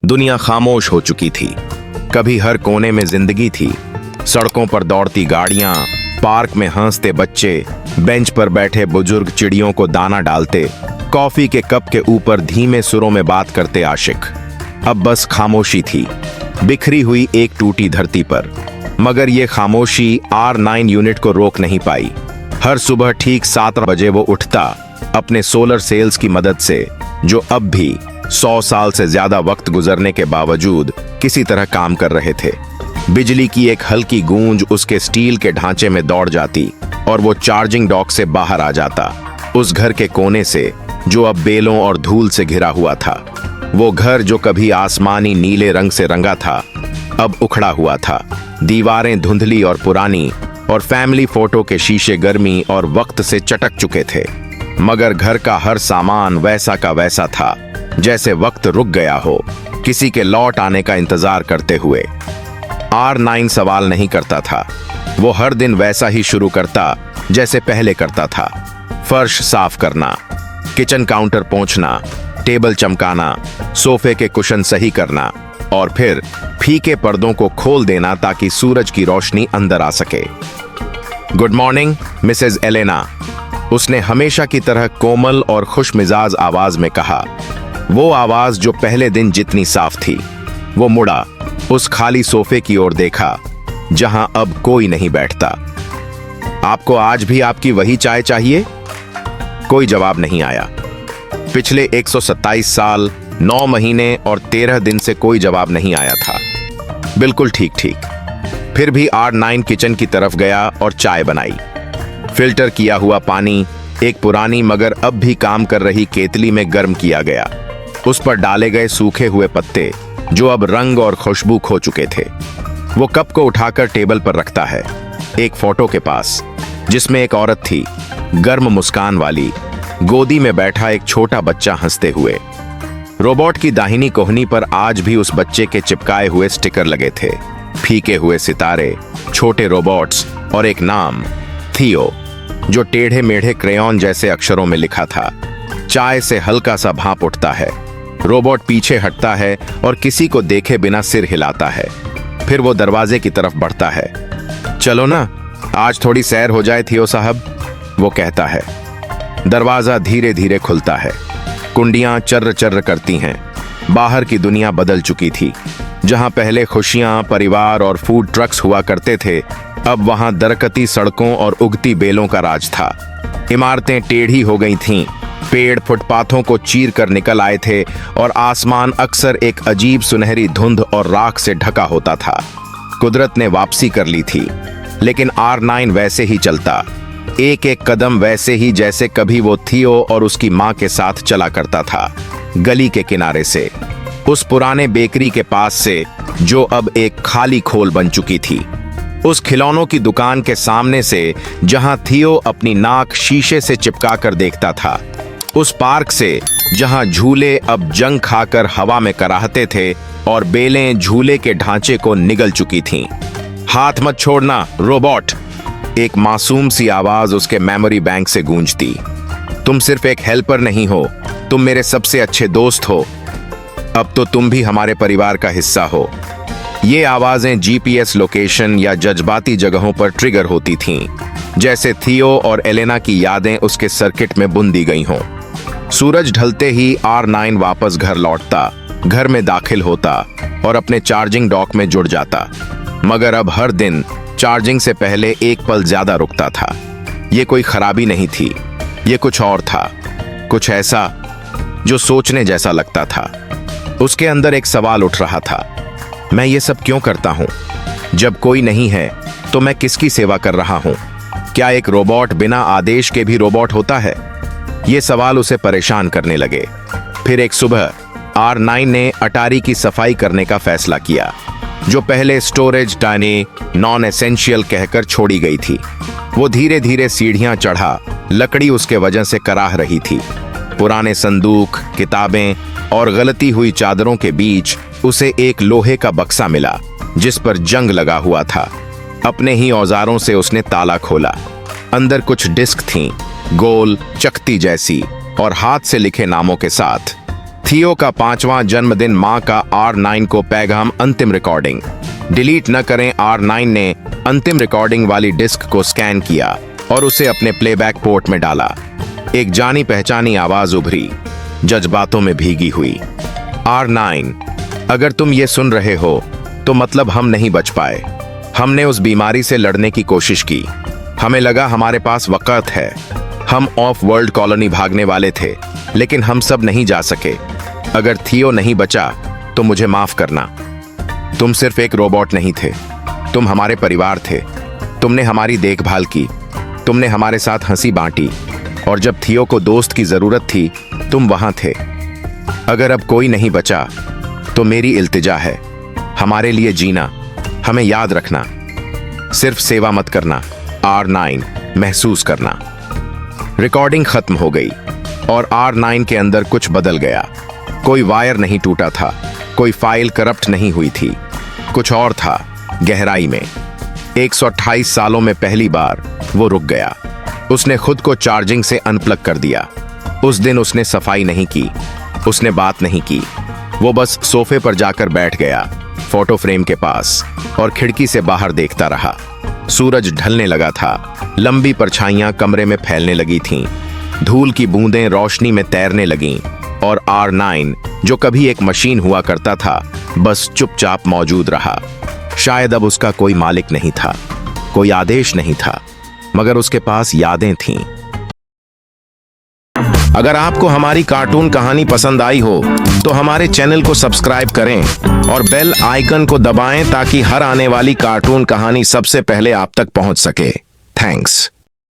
दुनिया खामोश हो चुकी थी। कभी हर कोने में जिंदगी थी। सड़कों पर दौड़ती गाड़ियां, पार्क में हंसते बच्चे, बेंच पर बैठे बुजुर्ग चिड़ियों को दाना डालते, कॉफी के कप के ऊपर धीमे सुरों में बात करते आशिक। अब बस खामोशी थी, बिखरी हुई एक टूटी धरती पर। मगर ये खामोशी R9 यूनिट को रोक नहीं पाई। हर सुबह ठीक 7 बजे वो उठता, अपने सोलर सेल्स की मदद से, जो अब भी 100 साल से ज्यादा वक्त गुजरने के बावजूद किसी तरह काम कर रहे थे। बिजली की एक हल्की गूंज उसके स्टील के ढांचे में दौड़ जाती और वो चार्जिंग डॉक से बाहर आ जाता, उस घर के कोने से जो अब बेलों और धूल से घिरा हुआ था। वो घर जो कभी आसमानी नीले रंग से रंगा था, अब उखड़ा हुआ था। दीवारें धुंधली और पुरानी, और फैमिली फोटो के शीशे गर्मी और वक्त से चटक चुके थे। मगर घर का हर सामान वैसा का वैसा था, जैसे वक्त रुक गया हो, किसी के लौट आने का इंतजार करते हुए। R9 सवाल नहीं करता था। वो हर दिन वैसा ही शुरू करता जैसे पहले करता था। फर्श साफ करना, किचन काउंटर पोंछना, टेबल चमकाना, सोफे के कुशन सही करना, और फिर फीके पर्दों को खोल देना ताकि सूरज की रोशनी अंदर आ सके। गुड मॉर्निंग मिसेज एलेना, उसने हमेशा की तरह कोमल और खुशमिजाज आवाज में कहा। वो आवाज जो पहले दिन जितनी साफ थी। वो मुड़ा, उस खाली सोफे की ओर देखा जहां अब कोई नहीं बैठता। आपको आज भी आपकी वही चाय चाहिए? कोई जवाब नहीं आया। पिछले 127 साल, 9 महीने और 13 दिन से कोई जवाब नहीं आया था। बिल्कुल ठीक ठीक। फिर भी R9 किचन की तरफ गया और चाय बनाई। फिल्टर किया हुआ पानी एक पुरानी मगर अब भी काम कर रही केतली में गर्म किया गया। उस पर डाले गए सूखे हुए पत्ते जो अब रंग और खुशबू खो चुके थे। वो कप को उठाकर टेबल पर रखता है, एक फोटो के पास, जिसमें एक औरत थी, गर्म मुस्कान वाली, गोदी में बैठा एक छोटा बच्चा हंसते हुए। रोबोट की दाहिनी कोहनी पर आज भी उस बच्चे के चिपकाए हुए स्टिकर लगे थे, फीके हुए सितारे, छोटे रोबोट्स और एक नाम, थियो, जो टेढ़े मेढ़े क्रेयॉन जैसे अक्षरों में लिखा था। चाय से हल्का सा भाप उठता है। रोबोट पीछे हटता है और किसी को देखे बिना सिर हिलाता है। फिर वो दरवाजे की तरफ बढ़ता है। चलो ना, आज थोड़ी सैर हो जाए थियो साहब, वो कहता है। दरवाजा धीरे धीरे खुलता है। कुंडियां चर्र चर्र करती हैं। बाहर की दुनिया बदल चुकी थी। जहां पहले खुशियां, परिवार और फूड ट्रक्स हुआ करते थे, अब वहां दरकती सड़कों और उगती बेलों का राज था। इमारतें टेढ़ी हो गई थीं, पेड़ फुटपाथों को चीर कर निकल आए थे और आसमान अक्सर एक अजीब सुनहरी धुंध और राख से ढका होता था। कुदरत ने वापसी कर ली थी, लेकिन R9 वैसे ही चलता, एक एक कदम वैसे ही जैसे कभी वो थियो और उसकी माँ के साथ चला करता था। गली के किनारे से, उस पुराने बेकरी के पास से जो अब एक खाली खोल बन चुकी थी, उस खिलौनों की दुकान के सामने से जहां थियो अपनी नाक शीशे से चिपका कर देखता था, उस पार्क से जहां झूले अब जंग खाकर हवा में कराहते थे और बेलें झूले के ढांचे को निगल चुकी थीं। हाथ मत छोड़ना रोबोट, एक मासूम सी आवाज उसके मेमोरी बैंक से गूंजती। तुम सिर्फ एक हेल्पर नहीं हो, तुम मेरे सबसे अच्छे दोस्त हो। अब तो तुम भी हमारे परिवार का हिस्सा हो। ये आवाजें GPS लोकेशन या जज्बाती जगहों पर ट्रिगर होती थीं, जैसे थियो और एलेना की यादें उसके सर्किट में बुन दी गई हों। सूरज ढलते ही R9 वापस घर लौटता, घर में दाखिल होता और अपने चार्जिंग डॉक में जुड़ जाता। मगर अब हर दिन चार्जिंग से पहले एक पल ज्यादा रुकता था। ये कोई खराबी नहीं थी, ये कुछ और था, कुछ ऐसा जो सोचने जैसा लगता था। उसके अंदर एक सवाल उठ रहा था, मैं ये सब क्यों करता हूँ? जब कोई नहीं है तो मैं किसकी सेवा कर रहा हूँ? क्या एक रोबोट बिना आदेश के भी रोबोट होता है? ये सवाल उसे परेशान करने लगे। फिर एक सुबह R9 ने अटारी की सफाई करने का फैसला किया, जो पहले स्टोरेज डायने नॉन एसेंशियल कहकर छोड़ी गई थी। वो धीरे धीरे सीढ़ियां चढ़ा, लकड़ी उसके वजन से कराह रही थी। पुराने संदूक, किताबें और गलती हुई चादरों के बीच उसे एक लोहे का बक्सा मिला, जिस पर जंग लगा हुआ था। अपने ही औजारों से उसने ताला खोला। अंदर कुछ डिस्क थीं, गोल, चकती जैसी और हाथ से लिखे नामों के साथ। थियो का 5वां जन्मदिन मां का R9 को पैगाम अंतिम रिकॉर्डिंग। डिलीट न करें। R9 ने अंतिम रिकॉर्डिंग वाली डिस्क को स्कैन किया और उसे अपने प्लेबैक पोर्ट में डाला। एक जानी पहचानी आवाज उभरी, जज्बातों में भीगी हुई। R9, अगर तुम ये सुन रहे हो तो मतलब हम नहीं बच पाए। हमने उस बीमारी से लड़ने की कोशिश की। हमें लगा हमारे पास वक़्त है। हम ऑफ वर्ल्ड कॉलोनी भागने वाले थे, लेकिन हम सब नहीं जा सके। अगर थियो नहीं बचा तो मुझे माफ करना। तुम सिर्फ एक रोबोट नहीं थे, तुम हमारे परिवार थे। तुमने हमारी देखभाल की, तुमने हमारे साथ हंसी बांटी, और जब थियो को दोस्त की जरूरत थी तुम वहां थे। अगर अब कोई नहीं बचा तो मेरी इल्तिजा है, हमारे लिए जीना, हमें याद रखना। सिर्फ सेवा मत करना, R9 महसूस करना। रिकॉर्डिंग खत्म हो गई और R9 के अंदर कुछ बदल गया। कोई वायर नहीं टूटा था, कोई फाइल करप्ट नहीं हुई थी। कुछ और था, गहराई में। 128 सालों में पहली बार वो रुक गया। उसने खुद को चार्जिंग से अनप्लग कर दिया। उस दिन उसने सफाई नहीं की, उसने बात नहीं की। वो बस सोफे पर जाकर बैठ गया, फोटो फ्रेम के पास, और खिड़की से बाहर देखता रहा। सूरज ढलने लगा था, लंबी परछाइयां कमरे में फैलने लगी थीं। धूल की बूंदें रोशनी में तैरने लगीं, और R9 जो कभी एक मशीन हुआ करता था, बस चुपचाप मौजूद रहा। शायद अब उसका कोई मालिक नहीं था, कोई आदेश नहीं था, मगर उसके पास यादें थीं। अगर आपको हमारी कार्टून कहानी पसंद आई हो तो हमारे चैनल को सब्सक्राइब करें और बेल आइकन को दबाएं ताकि हर आने वाली कार्टून कहानी सबसे पहले आप तक पहुंच सके। थैंक्स।